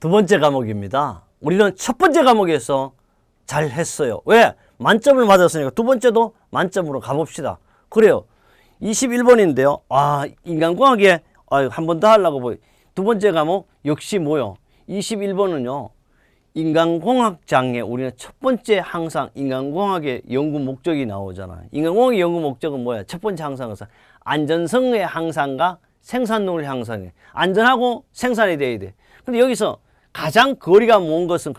두 번째 과목입니다. 우리는 첫 번째 과목에서 잘 했어요. 왜? 만점을 맞았으니까 두 번째도 만점으로 가봅시다. 그래요. 21번인데요. 인간공학에 한 번 더 하려고 보여. 두 번째 과목 역시 뭐요? 21번은요. 인간공학장에 우리는 첫 번째 항상 인간공학의 연구 목적이 나오잖아요. 인간공학의 연구 목적은 뭐야? 첫 번째 항상은 안전성의 향상과 생산능률 향상에 안전하고 생산이 돼야 돼. 근데 여기서 가장 거리가 먼 것은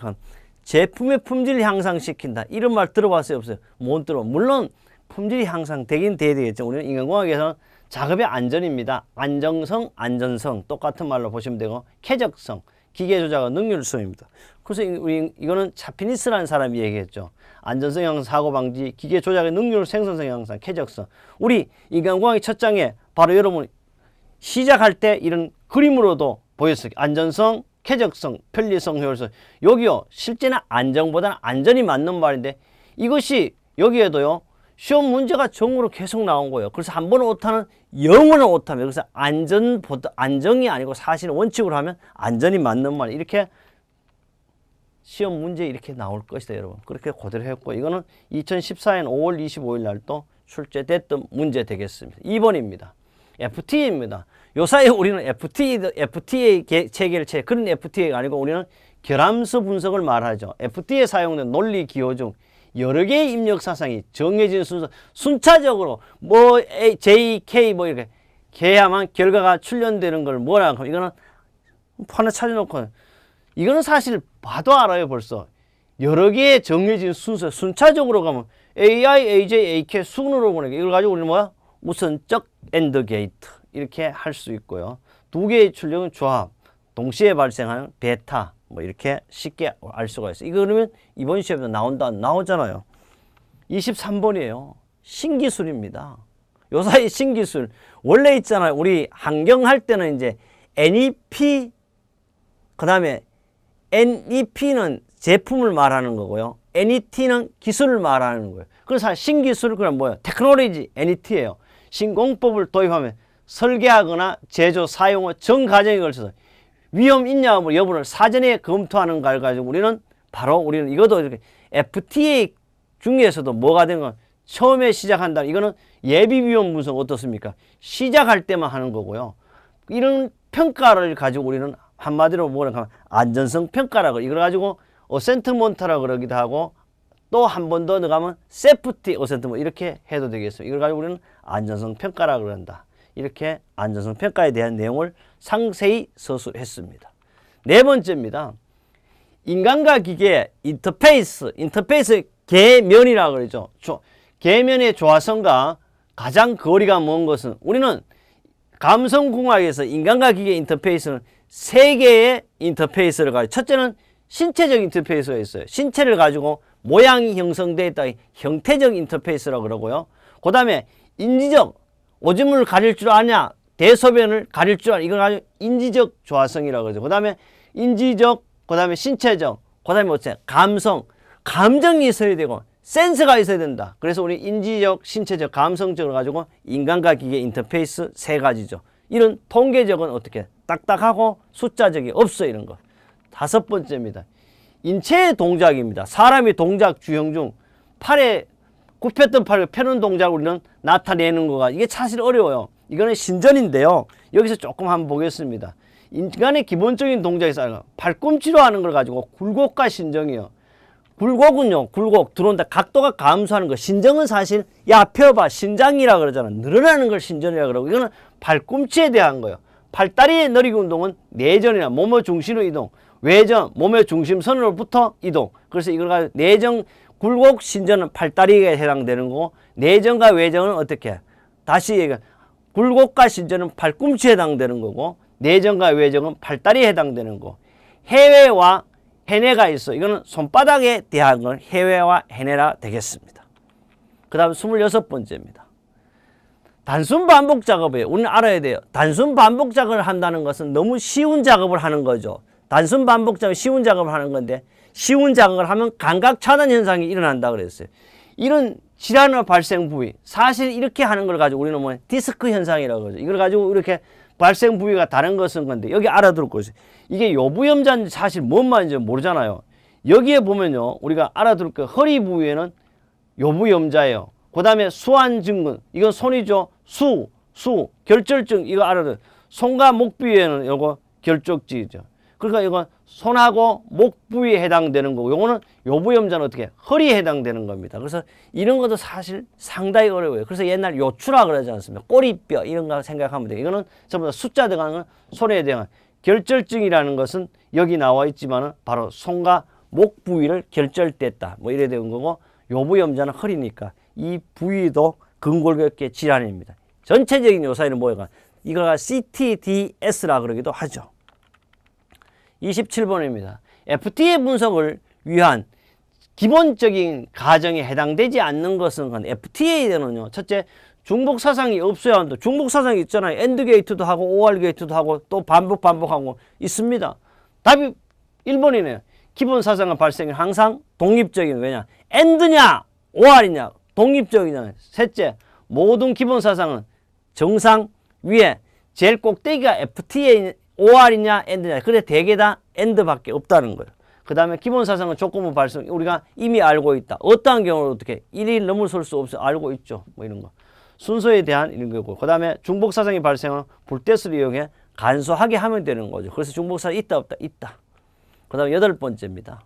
제품의 품질을 향상시킨다. 이런 말 들어봤어요? 없어요? 못 들어. 물론 품질이 향상되긴 돼야 되겠죠. 우리는 인간공학에서는 작업의 안전입니다. 안정성, 안전성 똑같은 말로 보시면 되고 쾌적성, 기계 조작의 능률성입니다. 그래서 이거는 차피니스라는 사람이 얘기했죠. 안전성 향상, 사고 방지, 기계 조작의 능률, 생산성 향상, 쾌적성. 우리 인간공학의 첫 장에 바로 여러분 시작할 때 이런 그림으로도 보였어요. 안전성, 쾌적성, 편리성, 효율성. 여기요. 실제는 안정보다는 안전이 맞는 말인데 이것이 여기에도요. 시험 문제가 정으로 계속 나온 거예요. 그래서 한 번 오타는 영원한 오타입니다. 그래서 안정이 아니고 사실은 원칙으로 하면 안전이 맞는 말. 이렇게 시험 문제 이렇게 나올 것이다, 여러분. 그렇게 그대로 했고 이거는 2014년 5월 25일 날 또 출제됐던 문제 되겠습니다. 2번입니다. FTA입니다. 요사이 우리는 FTA 체계를 그런 FTA가 아니고 우리는 결함수 분석을 말하죠. FTA에 사용된 논리 기호 중 여러 개의 입력 사상이 정해진 순서, 순차적으로 J, K 이렇게 해야만 결과가 출현되는 걸 뭐라 하고 이거는 하나 찾아놓고 이거는 사실 봐도 알아요. 벌써 여러 개의 정해진 순서 순차적으로 가면 AI, AJ, AK 순으로 보내게 이걸 가지고 우리는 뭐야? 우선적 엔드 게이트 이렇게 할 수 있고요. 두 개의 출력은 조합, 동시에 발생하는 베타 이렇게 쉽게 알 수가 있어요. 이거 그러면 이번 시험에 나오잖아요. 23번이에요. 신기술입니다. 요사이 신기술 원래 있잖아요. 우리 환경할 때는 이제 NEP 그 다음에 NEP는 제품을 말하는 거고요. NET는 기술을 말하는 거예요. 그래서 신기술 그럼 뭐예요? 테크놀로지 NET예요. 신공법을 도입하면 설계하거나 제조, 사용 후 전 과정에 걸쳐서 위험 있냐 여부를 사전에 검토하는 걸 가지고 우리는 이것도 이렇게 FTA 중에서도 뭐가 된 건 처음에 시작한다. 이거는 예비 위험 분석 어떻습니까? 시작할 때만 하는 거고요. 이런 평가를 가지고 우리는 한마디로 뭐라 하면 안전성 평가라고 이걸 가지고 어센트먼트라고 그러기도 하고 또 한 번 더 나가면 세프티 어센트먼트 이렇게 해도 되겠어요. 이걸 가지고 우리는 안전성 평가라고 그런다. 이렇게 안전성 평가에 대한 내용을 상세히 서술했습니다. 네 번째입니다. 인간과 기계 인터페이스 계면이라고 그러죠. 계면의 조화성과 가장 거리가 먼 것은 우리는 감성공학에서 인간과 기계 인터페이스는 세 개의 인터페이스를 가지고 첫째는 신체적 인터페이스가 있어요. 신체를 가지고 모양이 형성되어 있다. 형태적 인터페이스라고 그러고요. 그 다음에 인지적 오줌을 가릴 줄 아냐 대소변을 가릴 줄 아냐 이걸 가지고 인지적 조화성이라고 그러죠. 그 다음에 인지적 그 다음에 신체적 그 다음에 감정이 있어야 되고 센스가 있어야 된다. 그래서 우리 인지적 신체적 감성적으로 가지고 인간과 기계 인터페이스 세 가지죠. 이런 통계적은 어떻게 딱딱하고 숫자적이 없어 이런 거. 다섯 번째입니다. 인체의 동작입니다. 사람이 동작 주형 중 팔에 굽혔던 팔을 펴는 동작을 우리는 나타내는 거가 이게 사실 어려워요. 이거는 신전인데요. 여기서 조금 한번 보겠습니다. 인간의 기본적인 동작에서 팔꿈치로 하는 걸 가지고 굴곡과 신정이요. 굴곡은요. 굴곡 들어온다. 각도가 감소하는 거. 신정은 사실 야 펴봐 신장이라 그러잖아. 늘어나는 걸 신전이라 그러고 이거는 팔꿈치에 대한 거예요. 팔다리의 느리기 운동은 내전이나 몸의 중심으로 이동. 외전 몸의 중심선으로부터 이동. 그래서 이걸 가지고 내전 굴곡 신전은 팔다리에 해당되는 거고 내전과 외전은 어떻게 다시 얘기해 굴곡과 신전은 팔꿈치에 해당되는 거고 내전과 외전은 팔다리에 해당되는 거. 해외와 해내가 있어. 이거는 손바닥에 대한 건 해외와 해내라 되겠습니다. 그 다음 26번째입니다. 단순 반복 작업이에요. 우리는 알아야 돼요. 단순 반복 작업을 한다는 것은 너무 쉬운 작업을 하는 거죠. 단순 반복 작업 쉬운 작업을 하는 건데 쉬운 작업을 하면 감각 차단 현상이 일어난다 그랬어요. 이런 질환의 발생 부위 사실 이렇게 하는 걸 가지고 우리는 뭐 디스크 현상이라고 그러죠. 이걸 가지고 이렇게 발생 부위가 다른 것은 건데 여기 알아둘 것이 이게 요부염자인지 사실 뭔 말인지 모르잖아요. 여기에 보면요 우리가 알아둘 거 허리 부위에는 요부염자예요. 그 다음에 수환증후군 이건 손이죠. 수 결절증 이거 알아둬. 손과 목 부위에는 요거 결쪽지죠. 그러니까 이건 손하고 목 부위에 해당되는 거고 요거는 요부염자는 어떻게 허리에 해당되는 겁니다. 그래서 이런 것도 사실 상당히 어려워요. 그래서 옛날 요추라 그러지 않습니까? 꼬리뼈 이런 거 생각하면 돼요. 이거는 전부 다 숫자 들어가는 건 손에 대한 결절증이라는 것은 여기 나와 있지만은 바로 손과 목 부위를 결절됐다 뭐 이래 된 거고 요부염자는 허리니까 이 부위도 근골격계 질환입니다. 전체적인 요사이는 뭐예요? 이거가 CTDS라 그러기도 하죠. 27번입니다. FDA 분석을 위한 기본적인 가정에 해당되지 않는 것은 FTA에는요. 첫째, 중복 사상이 없어야 한다. 중복 사상이 있잖아요. 엔드 게이트도 하고 OR 게이트도 하고 또 반복하고 있습니다. 답이 1번이네요. 기본 사상의 발생이 항상 독립적인 왜냐? 엔드냐 OR이냐 독립적이냐. 셋째, 모든 기본 사상은 정상 위에 제일 꼭대기가 FTA OR이냐 엔드냐. 그래 대개 다 엔드밖에 없다는 거예요. 그 다음에 기본 사상은 조건부 발생 우리가 이미 알고 있다. 어떠한 경우는 어떻게 1일 넘어설 수 없어 알고 있죠. 뭐 이런 거. 순서에 대한 이런 거고. 그 다음에 중복 사상이 발생은 불대수를 이용해 간소하게 하면 되는 거죠. 그래서 중복 사상이 있다 없다 있다. 그 다음에 8번째입니다.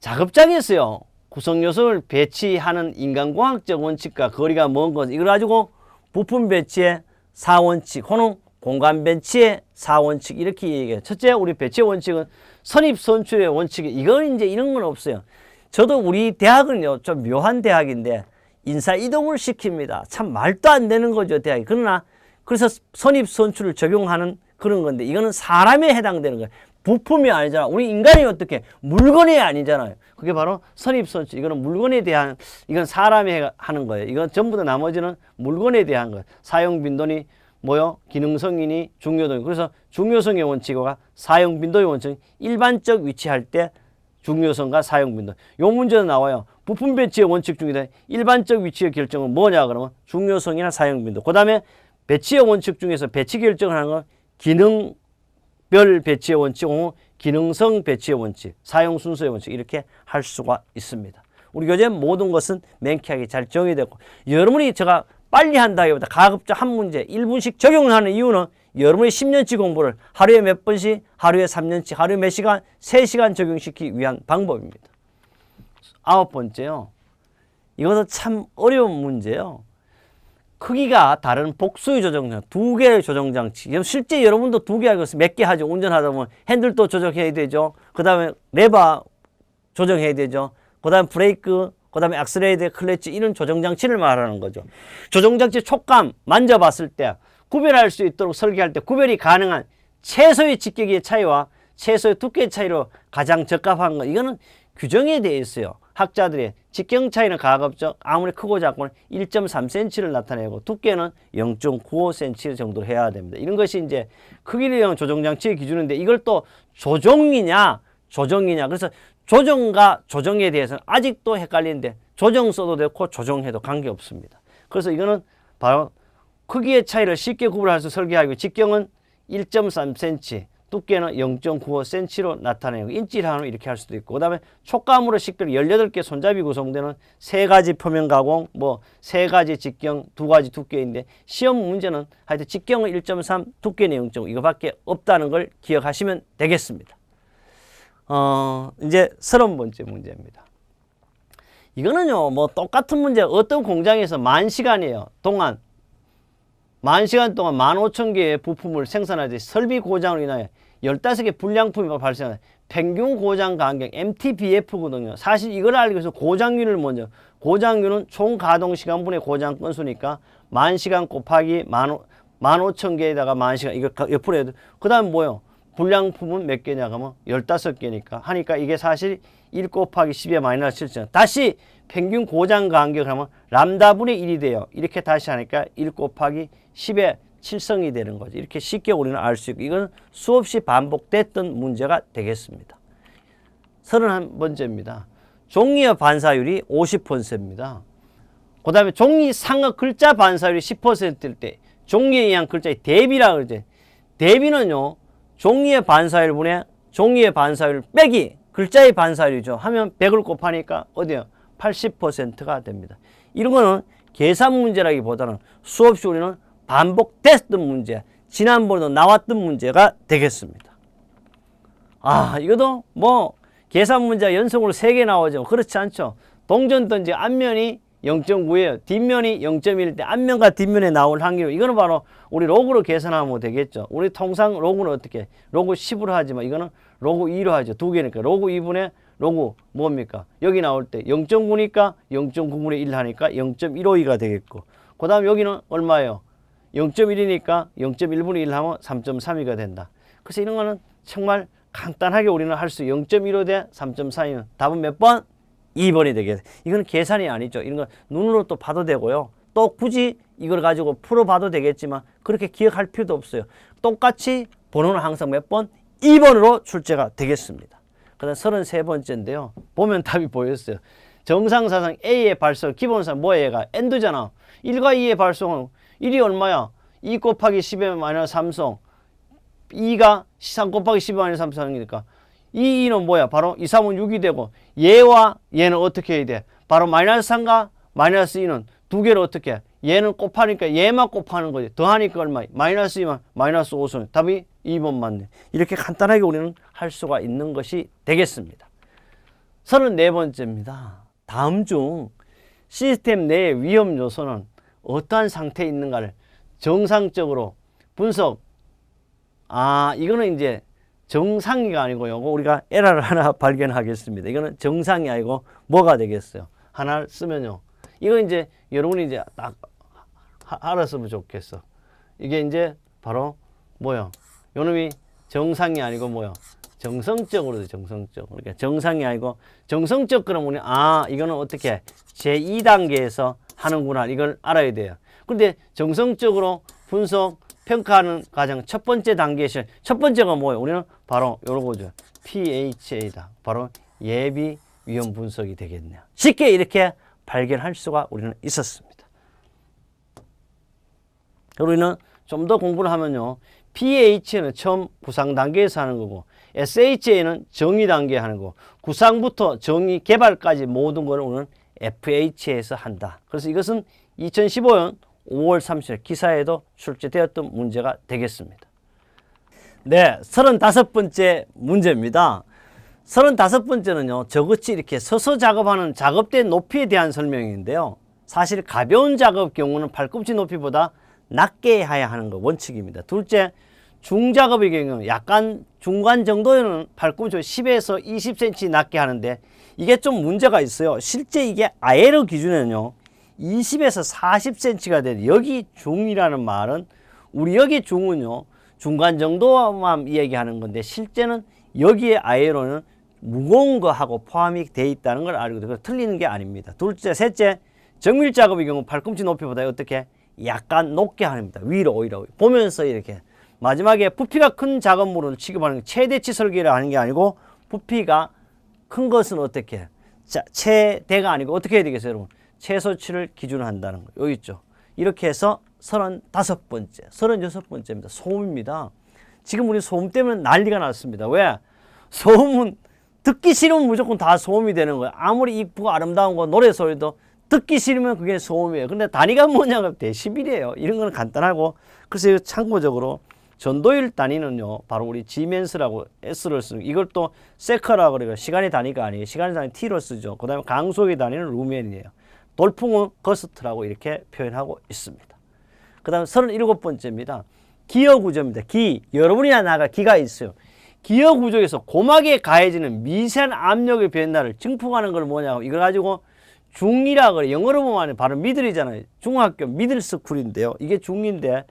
작업장에서요. 구성 요소를 배치하는 인간공학적 원칙과 거리가 먼 것 이걸 가지고 부품 배치의 4원칙 혹은 공간 배치의 4원칙 이렇게 얘기해요. 첫째 우리 배치 원칙은 선입선출의 원칙이 이건 이제 이런 건 없어요. 저도 우리 대학은요 좀 묘한 대학인데 인사 이동을 시킵니다. 참 말도 안 되는 거죠 대학이. 그러나 그래서 선입선출을 적용하는 그런 건데 이거는 사람에 해당되는 거예요. 부품이 아니잖아. 우리 인간이 어떻게 물건이 아니잖아요. 그게 바로 선입선출. 이거는 물건에 대한 이건 사람이 하는 거예요. 이건 전부 다 나머지는 물건에 대한 거예요. 사용 빈도니 뭐요? 기능성이니 중요도. 그래서 중요성의 원칙과 사용 빈도의 원칙. 일반적 위치할 때 중요성과 사용 빈도. 요 문제도 나와요. 부품 배치의 원칙 중에서 일반적 위치의 결정은 뭐냐 그러면 중요성이나 사용 빈도. 그다음에 배치의 원칙 중에서 배치 결정을 하는 건 기능별 배치의 원칙, 기능성 배치의 원칙, 사용 순서의 원칙 이렇게 할 수가 있습니다. 우리 교재 모든 것은 명쾌하게 잘 정의되고 여러분이 제가 빨리 한다기보다 가급적 한 문제 1분씩 적용을 하는 이유는 여러분이 10년치 공부를 하루에 몇 번씩, 하루에 3년치, 하루에 몇 시간, 3시간 적용시키기 위한 방법입니다. 9번째요. 이것은 참 어려운 문제예요. 크기가 다른 복수의 조정장치, 2개의 조정장치. 실제 여러분도 2개 알고 있어요. 몇 개 하죠. 운전하다 보면 핸들도 조정해야 되죠. 그 다음에 레버 조정해야 되죠. 그 다음에 브레이크, 그 다음에 액셀레이터, 클러치 이런 조정장치를 말하는 거죠. 조정장치 촉감 만져봤을 때 구별할 수 있도록 설계할 때 구별이 가능한 최소의 직격의 차이와 최소의 두께의 차이로 가장 적합한 거 이거는 규정에 되어 있어요. 학자들의 직경 차이는 가급적 아무리 크고 작고는 1.3cm를 나타내고 두께는 0.95cm 정도로 해야 됩니다. 이런 것이 이제 크기를 위한 조정장치의 기준인데 이걸 또 조정이냐 그래서 조정과 조정에 대해서는 아직도 헷갈리는데 조정 써도 되고 조정해도 관계없습니다. 그래서 이거는 바로 크기의 차이를 쉽게 구분할 수 설계하고 직경은 1.3cm, 두께는 0.95cm로 나타내고 인치를 이렇게 할 수도 있고 그 다음에 촉감으로 식별 18개 손잡이 구성되는 3가지 표면 가공, 3가지 직경, 2가지 두께인데 시험 문제는 하여튼 직경은 1.3, 두께는 0.5 이거밖에 없다는 걸 기억하시면 되겠습니다. 이제 30번째 문제입니다. 이거는요, 똑같은 문제, 어떤 공장에서 10,000시간이에요. 만 시간 동안 15,000개의 부품을 생산하듯이 설비 고장으로 인하여 15개 불량품이 발생하는 평균 고장 간격 MTBF거든요. 사실 이걸 알기 위해서 고장률을 먼저, 고장률은 총 가동시간분의 고장 건수니까 10,000시간 곱하기 15,000개에다가 10,000시간 이거 옆으로 해도 그 다음 뭐요? 불량품은 몇 개냐 하면 15개니까 하니까 이게 사실 1 곱하기 10의 마이너스 7점. 다시 평균 고장 간격을 하면 람다분의 1이 돼요. 이렇게 다시 하니까 1 곱하기 10의 7성이 되는 거죠. 이렇게 쉽게 우리는 알 수 있고 이건 수없이 반복됐던 문제가 되겠습니다. 31번째입니다. 종이의 반사율이 50%입니다. 그 다음에 종이 상의 글자 반사율이 10%일 때 종이에 의한 글자의 대비라 그러지. 대비는요, 종이의 반사율분의 종이의 반사율 빼기 글자의 반사율이죠. 하면 100을 곱하니까 어디요? 80%가 됩니다. 이런 거는 계산 문제라기보다는 수없이 우리는 반복됐던 문제, 지난번에도 나왔던 문제가 되겠습니다. 이것도 뭐 계산 문제가 연속으로 3개 나오죠. 그렇지 않죠. 동전 던지 앞면이 0.9예요. 뒷면이 0.1 때 앞면과 뒷면에 나올 확률. 이거는 바로 우리 로그로 계산하면 되겠죠. 우리 통상 로그는 어떻게? 로그 10으로 하지만 이거는 로그 2로 하죠. 두 개니까. 로그 2분의 로그 뭡니까? 여기 나올 때 0.9니까 0.9분의 1 하니까 0.152가 되겠고. 그 다음 여기는 얼마예요? 0.1이니까 0.1분의 1 하면 3.32가 된다. 그래서 이런 거는 정말 간단하게 우리는 할 수 0.15 대 3.42는 답은 몇 번? 2번이 되겠어요. 이건 계산이 아니죠. 이런 건 눈으로 또 봐도 되고요. 또 굳이 이걸 가지고 풀어봐도 되겠지만 그렇게 기억할 필요도 없어요. 똑같이 번호는 항상 몇 번? 2번으로 출제가 되겠습니다. 그 다음 33번째인데요. 보면 답이 보였어요. 정상사상 A의 발성, 기본상 뭐야 얘가? 엔드잖아. 1과 2의 발성은 1이 얼마야? 2 곱하기 10의 마이너스 3성. 2가 3 곱하기 10의 마이너스 3성이니까 2는 뭐야? 바로 2, 3은 6이 되고 얘와 얘는 어떻게 해야 돼? 바로 마이너스 3과 마이너스 2는 두 개를 어떻게 해? 얘는 곱하니까 얘만 곱하는 거지. 더하니까 얼마? 마이너스 2만 마이너스 5선. 답이 2번 맞네. 이렇게 간단하게 우리는 할 수가 있는 것이 되겠습니다. 34번째입니다. 다음 중 시스템 내의 위험 요소는 어떠한 상태에 있는가를 정상적으로 분석. 이거는 이제 정상이가 아니고 요거 우리가 에러를 하나 발견하겠습니다. 이거는 정상이 아니고 뭐가 되겠어요? 하나를 쓰면요. 이거 이제 여러분이 이제 딱 알았으면 좋겠어. 이게 이제 바로 뭐요? 요놈이 정상이 아니고 뭐요? 정성적으로 정성적. 그러니까 정상이 아니고 정성적 그러면 우리 이거는 어떻게 제2단계에서 하는구나. 이걸 알아야 돼요. 근데 정성적으로 분석 평가하는 과정 첫 번째 단계에 첫 번째가 뭐예요? 우리는 바로 요런 거죠. PHA다. 바로 예비 위험 분석이 되겠네요. 쉽게 이렇게 발견할 수가 우리는 있었습니다. 우리는 좀 더 공부를 하면요. PH는 처음 구상 단계에서 하는 거고 SHA는 정의 단계에 하는 거고 구상부터 정의 개발까지 모든 걸 우리는 FH에서 한다. 그래서 이것은 2015년 5월 30일 기사에도 출제되었던 문제가 되겠습니다. 네, 35번째 문제입니다. 35번째는요. 저같이 이렇게 서서 작업하는 작업대 높이에 대한 설명인데요. 사실 가벼운 작업 경우는 발꿈치 높이보다 낮게 해야 하는 거 원칙입니다. 둘째, 중작업의 경우는 약간 중간 정도에는 발꿈치 10에서 20cm 낮게 하는데 이게 좀 문제가 있어요. 실제 이게 ILO 기준에는요. 20에서 40cm가 되는 여기 중이라는 말은 우리 여기 중은요. 중간 정도만 이야기하는 건데 실제는 여기에 ILO는 무거운 거하고 포함이 돼 있다는 걸 알고 있어요. 틀리는 게 아닙니다. 둘째, 셋째, 정밀 작업의 경우 발꿈치 높이보다 어떻게 약간 높게 합니다. 위로 오히려 보면서 이렇게 마지막에 부피가 큰 작업물을 취급하는 게 최대치 설계를 하는 게 아니고 부피가 큰 것은 어떻게 최대가 아니고 어떻게 해야 되겠어요, 여러분? 최소치를 기준으로 한다는 거. 여기 있죠. 이렇게 해서 35번째, 36번째입니다. 소음입니다. 지금 우리 소음 때문에 난리가 났습니다. 왜? 소음은 듣기 싫으면 무조건 다 소음이 되는 거예요. 아무리 이쁘고 아름다운 거 노래 소리도 듣기 싫으면 그게 소음이에요. 근데 단위가 뭐냐면 데시벨이에요. 이런 거는 간단하고 그래서 이거 참고적으로 전도율 단위는요. 바로 우리 지멘스라고 S를 쓰는 이걸 또 세커라고 그래요. 시간의 단위가 아니에요. 시간의 단위 T로 쓰죠. 그 다음에 강수의 단위는 루멘이에요. 돌풍은 거스트라고 이렇게 표현하고 있습니다. 그 다음 37번째입니다. 기어 구조입니다. 여러분이나 나가 기가 있어요. 기어 구조에서 고막에 가해지는 미세한 압력의 변화를 증폭하는 걸 뭐냐고 이걸 가지고 중이라고 그래. 영어로 보면 바로 미들이잖아요. 중학교 미들스쿨인데요. 이게 중인데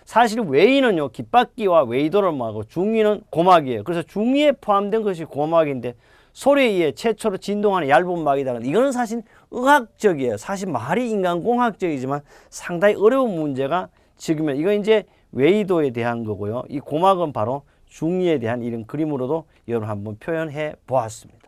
사실 웨이는요. 깃바퀴와 웨이도를 말하고 중이는 고막이에요. 그래서 중이에 포함된 것이 고막인데 소리에 의해 최초로 진동하는 얇은 막이다. 이거는 사실 의학적이에요. 사실 말이 인간공학적이지만 상당히 어려운 문제가 지금 이거 이제 웨이도에 대한 거고요. 이 고막은 바로 중이에 대한 이런 그림으로도 여러분 한번 표현해 보았습니다.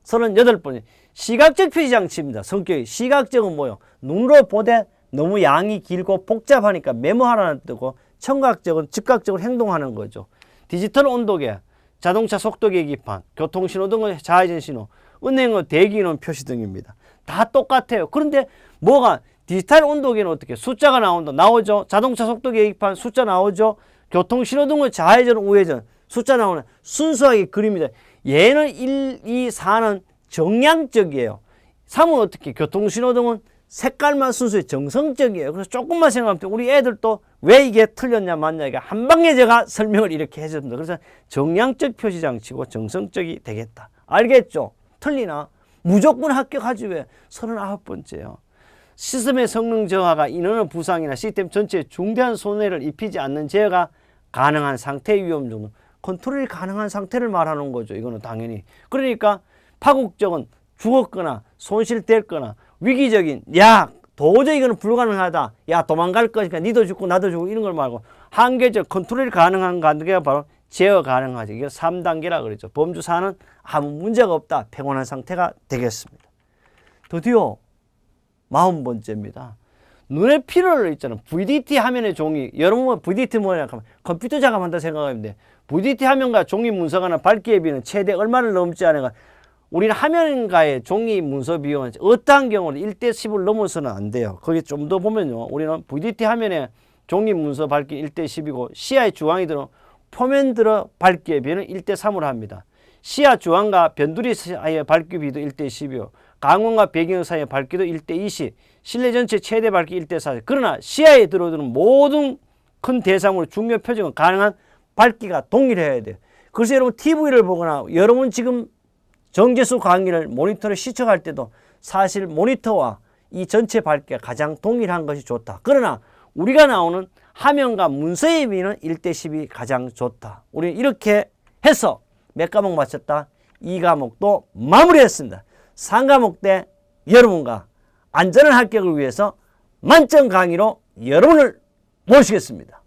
38번째 시각적 표시 장치입니다. 성격이 시각적은 뭐요? 눈으로 보되 너무 양이 길고 복잡하니까 메모하라는 뜨고 청각적으로 즉각적으로 행동하는 거죠. 디지털 온도계, 자동차 속도 계기판, 교통신호 등의 좌회전 신호, 은행의 대기인원 표시 등입니다. 다 똑같아요. 그런데 뭐가 디지털 온도계는 어떻게 숫자가 나오죠. 자동차 속도 계기판 숫자 나오죠. 교통신호 등의 좌회전 우회전 숫자 나오는 순수하게 그림이다. 얘는 1, 2, 4는 정량적이에요. 3은 어떻게 교통신호 등은 색깔만 순수히 정성적이에요. 그래서 조금만 생각하면 우리 애들도 왜 이게 틀렸냐 맞냐 이게 한 방에 제가 설명을 이렇게 해줍니다. 그래서 정량적 표시 장치고 정성적이 되겠다. 알겠죠? 틀리나? 무조건 합격하지 왜? 39번째요. 시스템의 성능 저하가 인원의 부상이나 시스템 전체에 중대한 손해를 입히지 않는 제어가 가능한 상태의 위험 정도. 컨트롤이 가능한 상태를 말하는 거죠. 이거는 당연히. 그러니까 파국적은 죽었거나 손실됐거나 위기적인 야 도저히 이거는 불가능하다. 야 도망갈 거니까 니도 죽고 나도 죽고 이런 걸 말고 한계적 컨트롤이 가능한 관계가 바로 제어 가능하죠. 이게 3단계라 그러죠. 범주사는 아무 문제가 없다. 평온한 상태가 되겠습니다. 드디어 40번째입니다. 눈의 피로를 있잖아요. VDT 화면의 종이 여러분 VDT 뭐냐 하면 컴퓨터 작업한다 생각하면 돼. VDT 화면과 종이 문서가나 밝기에 비는 최대 얼마를 넘지 않아가 우리는 화면과의 종이 문서 비용은 어떠한 경우는 1:10을 넘어서는 안 돼요. 거기 좀 더 보면요. 우리는 VDT 화면에 종이 문서 밝기 1:10이고 시야의 주황이 들어 표면 들어 밝기에 비는 1:3으로 합니다. 시야 주황과 변두리 사이의 밝기 비도 1:10이요. 강원과 배경 사이의 밝기도 1:20. 실내 전체 최대 밝기 1:4. 그러나 시야에 들어오는 모든 큰 대상으로 중요 표적은 가능한 밝기가 동일해야 돼요. 그래서 여러분 TV를 보거나 여러분 지금 정제수 강의를 모니터를 시청할 때도 사실 모니터와 이 전체 밝기가 가장 동일한 것이 좋다. 그러나 우리가 나오는 화면과 문서의 비는 1:10이 가장 좋다. 우리 이렇게 해서 몇 과목 마쳤다? 2과목도 마무리했습니다. 3과목 때 여러분과 안전한 합격을 위해서 만점 강의로 여러분을 모시겠습니다.